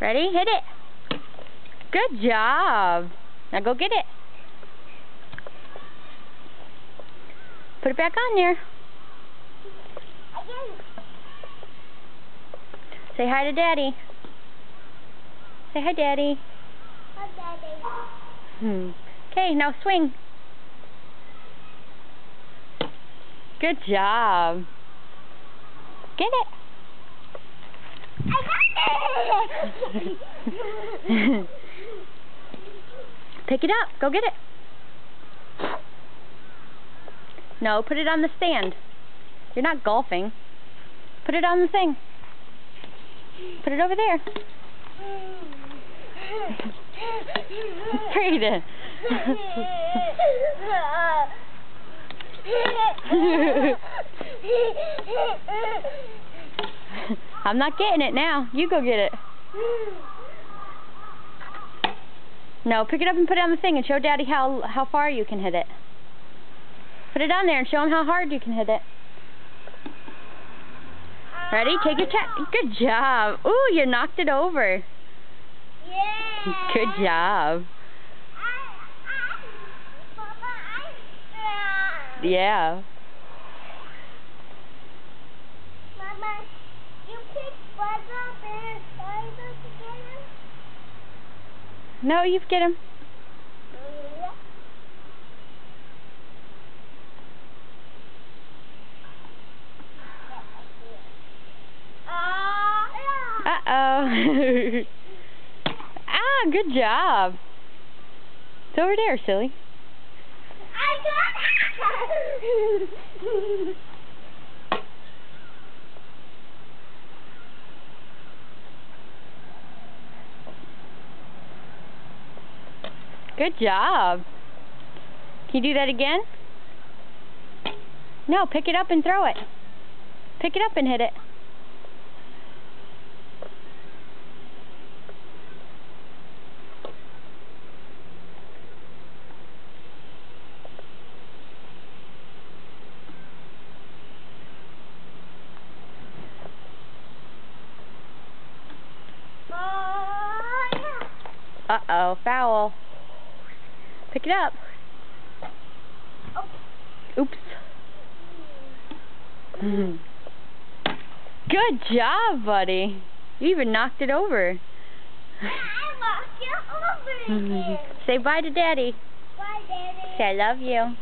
Ready? Hit it. Good job. Now go get it. Put it back on there. Say hi to Daddy. Say hi, Daddy. Hi, Daddy. Okay, now swing. Good job. Get it. I got it. Pick it up. Go get it. No, put it on the stand. You're not golfing. Put it on the thing. Put it over there. Frida. I'm not getting it now. You go get it. No, pick it up and put it on the thing and show Daddy how far you can hit it. Put it on there and show him how hard you can hit it. Ready? Take your check. Good job. Ooh, you knocked it over. Yeah. Good job. Yeah. Mama, you pick Buzz up and Buzz up together? No, you get him. Uh-oh. Ah, good job. It's over there, silly. I got it! Good job. Can you do that again? No, pick it up and throw it. Pick it up and hit it. Uh-oh, foul. Pick it up. Oops. Good job, buddy. You even knocked it over. I knocked it over again. Say bye to Daddy. Bye, Daddy. Say I love you.